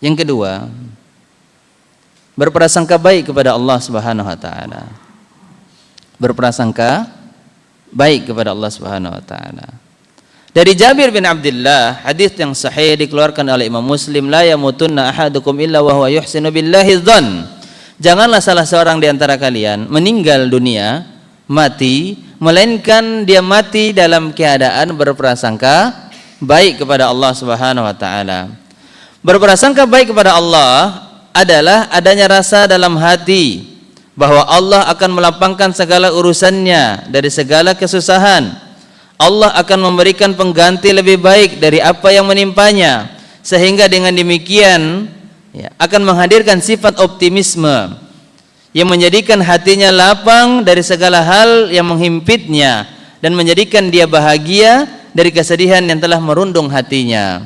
Yang kedua, berprasangka baik kepada Allah Subhanahu wa taala. Berprasangka baik kepada Allah Subhanahu wa taala. Dari Jabir bin Abdullah, hadis yang sahih dikeluarkan oleh Imam Muslim, la yamutunna ahadukum illa wa huwa yuhsinu billahi dzan. Janganlah salah seorang di antara kalian meninggal dunia, mati, melainkan dia mati dalam keadaan berprasangka baik kepada Allah Subhanahu wa taala. Berprasangka baik kepada Allah adalah adanya rasa dalam hati bahwa Allah akan melapangkan segala urusannya dari segala kesusahan. Allah akan memberikan pengganti lebih baik dari apa yang menimpanya, sehingga dengan demikian akan menghadirkan sifat optimisme yang menjadikan hatinya lapang dari segala hal yang menghimpitnya dan menjadikan dia bahagia dari kesedihan yang telah merundung hatinya.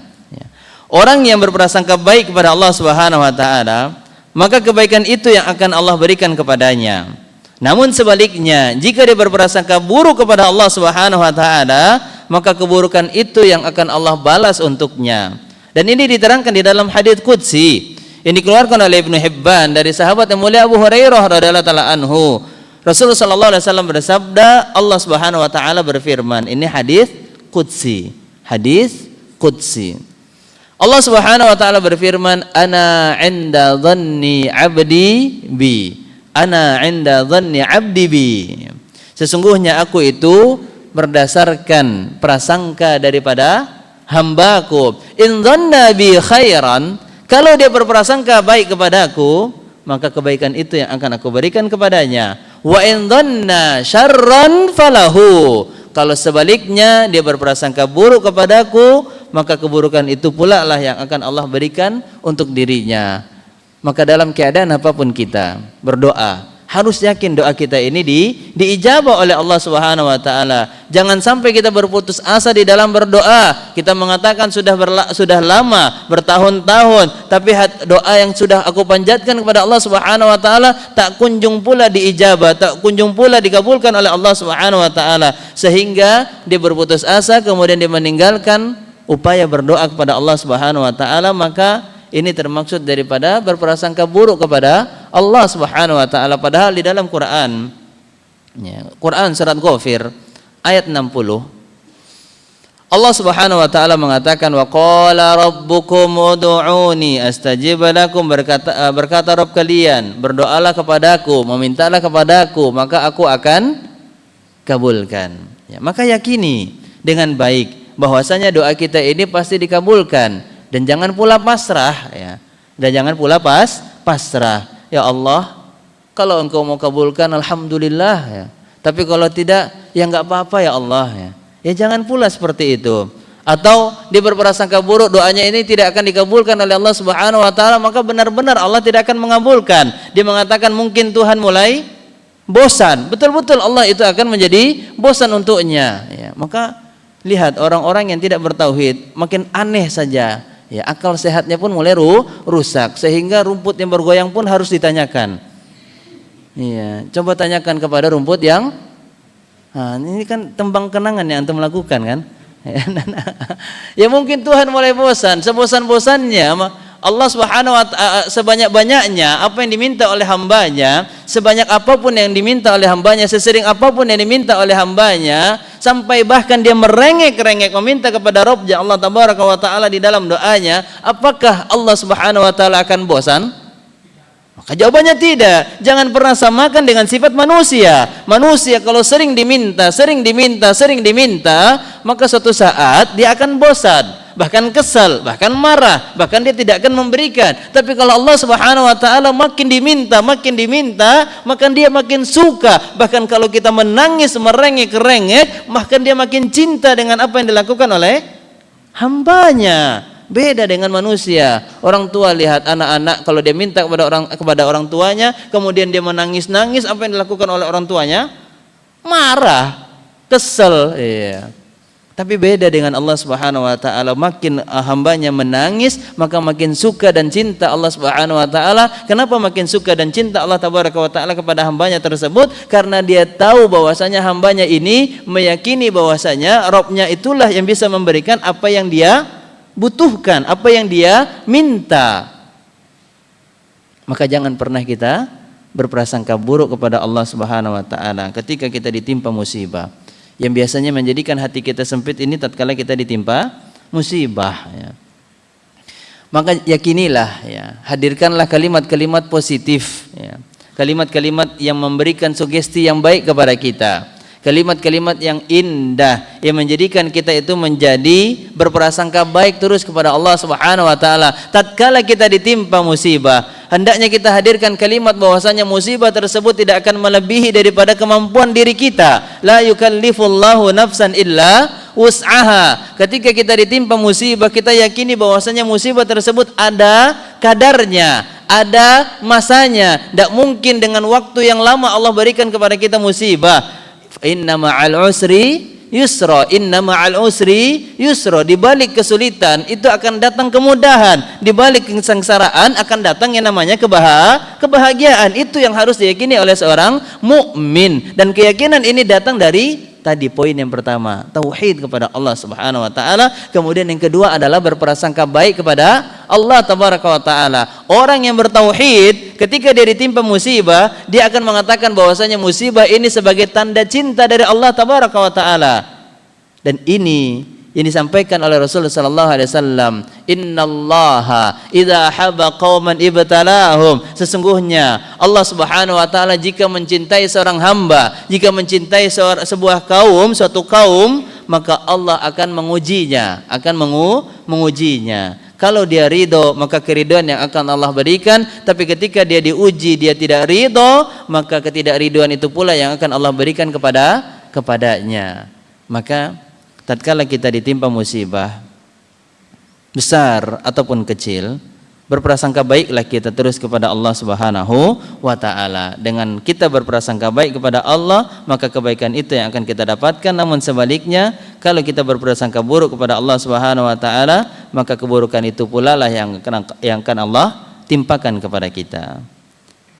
Orang yang berprasangka baik kepada Allah Subhanahu wa taala, maka kebaikan itu yang akan Allah berikan kepadanya. Namun sebaliknya, jika dia berprasangka buruk kepada Allah Subhanahu wa taala, maka keburukan itu yang akan Allah balas untuknya. Dan ini diterangkan di dalam hadits qudsi yang dikeluarkan oleh Ibnu Hibban dari sahabat yang mulia Abu Hurairah radhiyallahu taala anhu. Rasulullah sallallahu alaihi wasallam bersabda, Allah Subhanahu wa taala berfirman, ini hadis qudsi. Hadis qudsi. Allah Subhanahu wa taala berfirman, ana 'inda dhanni 'abdi bi. Ana 'inda dhanni 'abdi bi. Sesungguhnya aku itu berdasarkan prasangka daripada hambaku. In dhanna bi khairan, kalau dia berprasangka baik kepadaku, maka kebaikan itu yang akan aku berikan kepadanya. Wa in dhanna syarran falahu, kalau sebaliknya dia berprasangka buruk kepadaku, maka keburukan itu pula lah yang akan Allah berikan untuk dirinya. Maka dalam keadaan apapun kita berdoa, harus yakin doa kita ini diijabah oleh Allah Subhanahu wa taala. Jangan sampai kita berputus asa di dalam berdoa. Kita mengatakan sudah lama, bertahun-tahun, tapi doa yang sudah aku panjatkan kepada Allah Subhanahu wa taala tak kunjung pula diijabah, tak kunjung pula dikabulkan oleh Allah Subhanahu wa taala, sehingga dia berputus asa, kemudian dia meninggalkan upaya berdoa kepada Allah Subhanahu wa taala. Maka ini termaksud daripada berprasangka buruk kepada Allah Subhanahu wa taala. Padahal di dalam Quran, Quran surat Ghafir ayat 60, Allah Subhanahu wa taala mengatakan, wa qala rabbukum ud'uni astajib lakum, berkata Rabb kalian, berdoalah kepadaku, memintalah kepadaku, maka aku akan kabulkan. Maka yakini dengan baik bahwasanya doa kita ini pasti dikabulkan. Dan jangan pula pasrah, dan jangan pula pasrah. Ya Allah, kalau engkau mau kabulkan, alhamdulillah, tapi kalau tidak, ya enggak apa-apa ya Allah, ya jangan pula seperti itu. Atau dia berprasangka buruk, doanya ini tidak akan dikabulkan oleh Allah Subhanahu wa taala, maka benar-benar Allah tidak akan mengabulkan. Dia mengatakan mungkin Tuhan mulai bosan. Betul-betul Allah itu akan menjadi bosan untuknya. Maka lihat orang-orang yang tidak bertauhid makin aneh saja. Akal sehatnya pun mulai rusak, sehingga rumput yang bergoyang pun harus ditanyakan. Coba tanyakan kepada rumput yang ini kan tembang kenangan yang antum lakukan kan. Ya mungkin Tuhan mulai bosan, sebosan-bosannya Allah Subhanahu wa taala, sebanyak-banyaknya apa yang diminta oleh hambanya, sebanyak apapun yang diminta oleh hambanya, sesering apapun yang diminta oleh hambanya, sampai bahkan dia merengek-rengek meminta kepada Rabbnya Allah Tabaraka wa taala di dalam doanya, apakah Allah Subhanahu wa taala akan bosan? Maka jawabannya tidak. Jangan pernah samakan dengan sifat manusia. Manusia kalau sering diminta, maka suatu saat dia akan bosan, bahkan kesal, bahkan marah, bahkan dia tidak akan memberikan. Tapi kalau Allah Subhanahu wa taala makin diminta, maka dia makin suka. Bahkan kalau kita menangis, merengek-rengek, bahkan dia makin cinta dengan apa yang dilakukan oleh hambanya. Beda dengan manusia. Orang tua, lihat anak-anak kalau dia minta kepada orang tuanya, kemudian dia menangis-nangis, apa yang dilakukan oleh orang tuanya? Marah, kesel. Tapi beda dengan Allah Subhanahu wa taala, makin hambanya menangis, maka makin suka dan cinta Allah Subhanahu wa taala. Kenapa makin suka dan cinta Allah Tabaraka wa taala kepada hambanya tersebut? Karena dia tahu bahwasanya hambanya ini meyakini bahwasanya Rabbnya itulah yang bisa memberikan apa yang dia butuhkan, apa yang dia minta. Maka jangan pernah kita berprasangka buruk kepada Allah Subhanahu wa taala ketika kita ditimpa musibah. Yang biasanya menjadikan hati kita sempit ini tatkala kita ditimpa musibah, ya. Maka yakinilah, ya, hadirkanlah kalimat-kalimat positif, ya. Kalimat-kalimat yang memberikan sugesti yang baik kepada kita. Kalimat-kalimat yang indah yang menjadikan kita itu menjadi berprasangka baik terus kepada Allah Subhanahu wa taala. Tatkala kita ditimpa musibah, hendaknya kita hadirkan kalimat bahwasanya musibah tersebut tidak akan melebihi daripada kemampuan diri kita. La yukallifullahu nafsan illa wus'aha. Ketika kita ditimpa musibah, kita yakini bahwasanya musibah tersebut ada kadarnya, ada masanya. Tidak mungkin dengan waktu yang lama Allah berikan kepada kita musibah. Inna ma'al usri yusra, inna ma'al usri yusra. Di balik kesulitan itu akan datang kemudahan, di balik kesengsaraan akan datang yang namanya kebahagiaan. Itu yang harus diyakini oleh seorang mukmin, dan keyakinan ini datang dari tadi poin yang pertama, tauhid kepada Allah Subhanahu wa taala. Kemudian yang kedua adalah berprasangka baik kepada Allah tabaraka wa taala. Orang yang bertauhid ketika dia ditimpa musibah, dia akan mengatakan bahwasanya musibah ini sebagai tanda cinta dari Allah tabaraka wa taala. Dan ini yang disampaikan oleh Rasulullah sallallahu alaihi wasallam, innallaha idza habba qauman ibtalahum. Sesungguhnya Allah Subhanahu wa taala jika mencintai seorang hamba, jika mencintai sebuah kaum, suatu kaum, maka Allah akan mengujinya, mengujinya. Kalau dia ridho, maka keridhaan yang akan Allah berikan. Tapi ketika dia diuji, dia tidak ridho, maka ketidakridhoan itu pula yang akan Allah berikan kepadanya. Maka tatkala kita ditimpa musibah besar ataupun kecil, berprasangka baiklah kita terus kepada Allah Subhanahu wa taala. Dengan kita berprasangka baik kepada Allah, maka kebaikan itu yang akan kita dapatkan. Namun sebaliknya, kalau kita berprasangka buruk kepada Allah Subhanahu wa taala, maka keburukan itu pula lah yang akan Allah timpakan kepada kita.